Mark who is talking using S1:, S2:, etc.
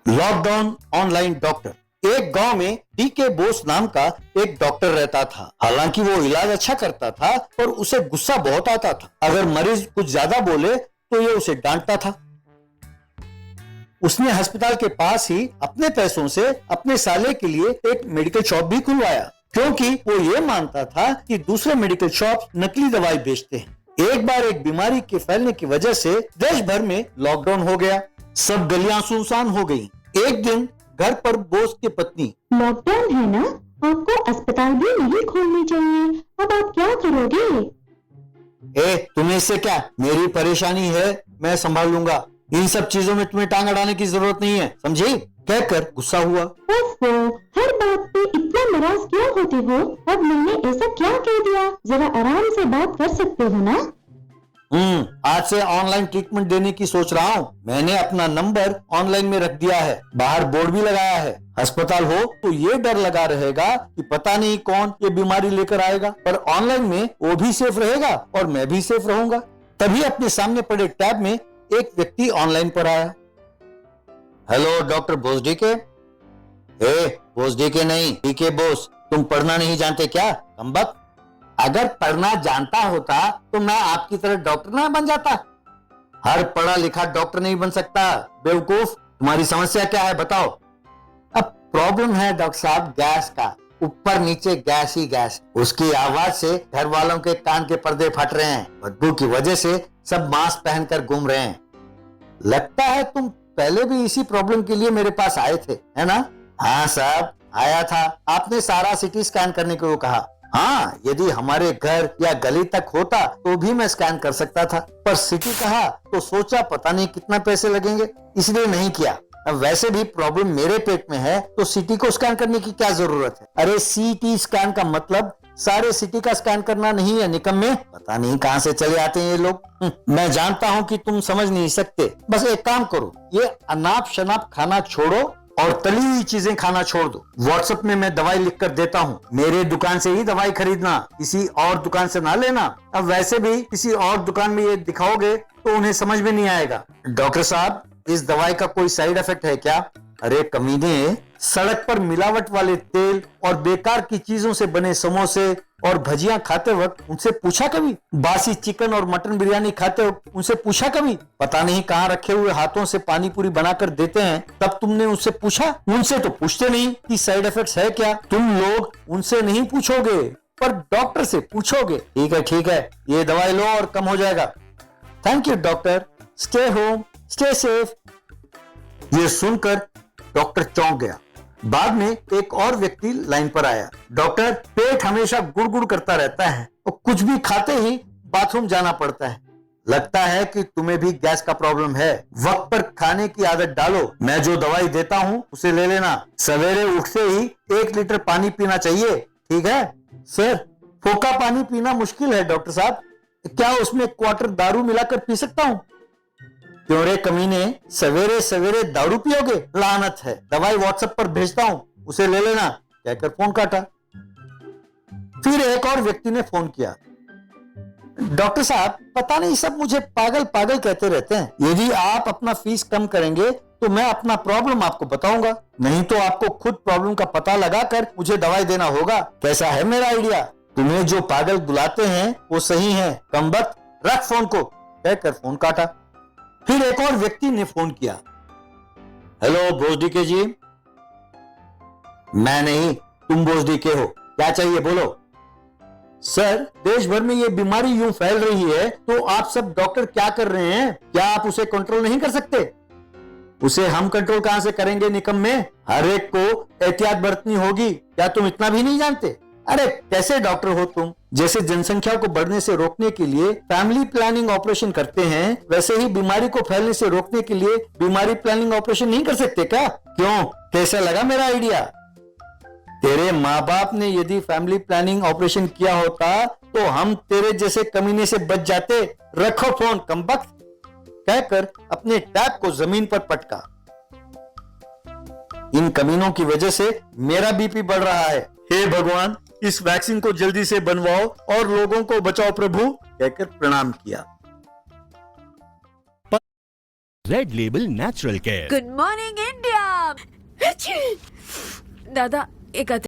S1: Lockdown online doctor. एक गांव में डीके बोस नाम का एक डॉक्टर रहता था। हालांकि वो इलाज अच्छा करता था पर उसे गुस्सा बहुत आता था। अगर मरीज कुछ ज्यादा बोले तो ये उसे डांटता था। उसने अस्पताल के पास ही अपने पैसों से अपने साले के लिए एक मेडिकल शॉप भी खुलवाया, क्योंकि वो ये मानता था कि दूसरे मेडिकल शॉप नकली दवाई बेचते हैं। एक बार एक बीमारी के फैलने की वजह से देश भर में लॉकडाउन हो गया। सब गलियां सुनसान हो गईं। एक दिन घर पर बोस की पत्नी,
S2: लॉकडाउन है ना, आपको अस्पताल भी नहीं खोलनी चाहिए, अब आप क्या करोगे?
S1: तुम्हें इससे क्या, मेरी परेशानी है, मैं संभाल लूंगा। इन सब चीजों में तुम्हें टांग अड़ाने की जरूरत नहीं है, समझी? कहकर गुस्सा हुआ।
S2: ओफो, हर बात पे इतना नाराज क्यों होते हो? अब मैंने ऐसा क्या कह दिया? जरा आराम से बात कर सकते हो ना?
S1: आज से ऑनलाइन ट्रीटमेंट देने की सोच रहा हूँ। मैंने अपना नंबर ऑनलाइन में रख दिया है, बाहर बोर्ड भी लगाया है। अस्पताल हो तो ये डर लगा रहेगा कि पता नहीं कौन ये बीमारी लेकर आएगा, पर ऑनलाइन में वो भी सेफ रहेगा और मैं भी सेफ रहूंगा। तभी अपने सामने पड़े टैब में एक व्यक्ति ऑनलाइन पर आया। Hello doctor Bose DK. Bose DK नहीं, डीके बोस। तुम पढ़ना नहीं जानते क्या, कमबख्त? अगर पढ़ना जानता होता तो मैं आपकी तरह डॉक्टर ना बन जाता। हर पढ़ा लिखा डॉक्टर नहीं बन सकता, बेवकूफ। तुम्हारी समस्या क्या है बताओ? अब प्रॉब्लम है डॉक्टर साहब गैस का, ऊपर नीचे गैस ही गैस। उसकी आवाज से घर वालों के कान के पर्दे फट रहे हैं। बदबू की वजह से सब मास्क पहनकर घूम रहे हैं। लगता है तुम पहले भी इसी प्रॉब्लम के लिए मेरे पास आए थे, है ना? हाँ साहब, आया था। आपने सारा सिटी स्कैन करने को कहा। हाँ, यदि हमारे घर या गली तक होता तो भी मैं स्कैन कर सकता था, पर सिटी कहा तो सोचा पता नहीं कितना पैसे लगेंगे, इसलिए नहीं किया। अब वैसे भी प्रॉब्लम मेरे पेट में है तो सिटी को स्कैन करने की क्या जरूरत है? अरे सीटी स्कैन का मतलब सारे सिटी का स्कैन करना नहीं है, निकम्मे। पता नहीं कहां से चले आते हैं ये लोग। मैं जानता हूं कि तुम समझ नहीं सकते। बस एक काम करो, ये अनाप शनाप खाना छोड़ो और तली हुई चीजें खाना छोड़ दो। व्हाट्सएप में मैं दवाई लिख कर देता हूँ, मेरे दुकान से ही दवाई खरीदना, किसी और दुकान से ना लेना। अब वैसे भी किसी और दुकान में ये दिखाओगे तो उन्हें समझ में नहीं आएगा। डॉक्टर साहब, इस दवाई का कोई साइड इफेक्ट है क्या? अरे कमीने, सड़क पर मिलावट वाले तेल और बेकार की चीजों से बने समोसे और भजियां खाते वक्त उनसे पूछा कभी? बासी चिकन और मटन बिरयानी खाते वक्त उनसे पूछा कभी? पता नहीं कहाँ रखे हुए हाथों से पानी पूरी बनाकर देते हैं, तब तुमने उनसे पूछा? उनसे तो पूछते नहीं कि साइड इफेक्ट्स है क्या। तुम लोग उनसे नहीं पूछोगे पर डॉक्टर से पूछोगे। ठीक है, ये दवाई लो और कम हो जाएगा। Thank you doctor, stay home, stay safe. ये सुनकर डॉक्टर चौंक गया। बाद में एक और व्यक्ति लाइन पर आया। डॉक्टर, पेट हमेशा गुड़गुड़ करता रहता है और कुछ भी खाते ही बाथरूम जाना पड़ता है। लगता है कि तुम्हें भी गैस का प्रॉब्लम है। वक्त पर खाने की आदत डालो। मैं जो दवाई देता हूँ उसे ले लेना। सवेरे उठते ही 1 लीटर पानी पीना चाहिए, ठीक है? सर, फोका पानी पीना मुश्किल है डॉक्टर साहब। क्या उसमें क्वार्टर दारू मिलाकर पी सकता हूँ? क्यों रे कमीने, सवेरे सवेरे दारू पियोगे? लानत है। दवाई व्हाट्सएप पर भेजता हूं, उसे ले लेना, कहकर फोन काटा। फिर एक और व्यक्ति ने फोन किया। डॉक्टर साहब, पता नहीं सब मुझे पागल पागल कहते रहते हैं। यदि आप अपना फीस कम करेंगे तो मैं अपना प्रॉब्लम आपको बताऊंगा, नहीं तो आपको खुद प्रॉब्लम का पता लगाकर मुझे दवाई देना होगा। कैसा है मेरा आइडिया? तुम्हें जो पागल बुलाते हैं वो सही है, कमबख्त। रख फोन को, कहकर फोन काटा। फिर एक और व्यक्ति ने फोन किया। हेलो बोस डीके जी। मैं नहीं, तुम बोस डीके हो, क्या चाहिए बोलो? सर, देश भर में ये बीमारी यूं फैल रही है तो आप सब डॉक्टर क्या कर रहे हैं? क्या आप उसे कंट्रोल नहीं कर सकते? उसे हम कंट्रोल कहां से करेंगे निकम्मे? हर एक को एहतियात बरतनी होगी, क्या तुम इतना भी नहीं जानते? अरे कैसे डॉक्टर हो तुम? जैसे जनसंख्या को बढ़ने से रोकने के लिए फैमिली प्लानिंग ऑपरेशन करते हैं, वैसे ही बीमारी को फैलने से रोकने के लिए बीमारी प्लानिंग ऑपरेशन नहीं कर सकते क्या? क्यों, कैसा लगा मेरा आइडिया? तेरे माँ बाप ने यदि फैमिली प्लानिंग ऑपरेशन किया होता तो हम तेरे जैसे कमीने से बच जाते। रखो फोन, कमबख्त, कहकर अपने टैब को जमीन पर पटका। इन कमीनों की वजह से मेरा बीपी बढ़ रहा है। हे भगवान, इस वैक्सीन को जल्दी से बनवाओ और लोगों को बचाओ प्रभु, कहकर प्रणाम किया।
S3: Red label natural care.
S4: Good morning India.
S3: दादा एक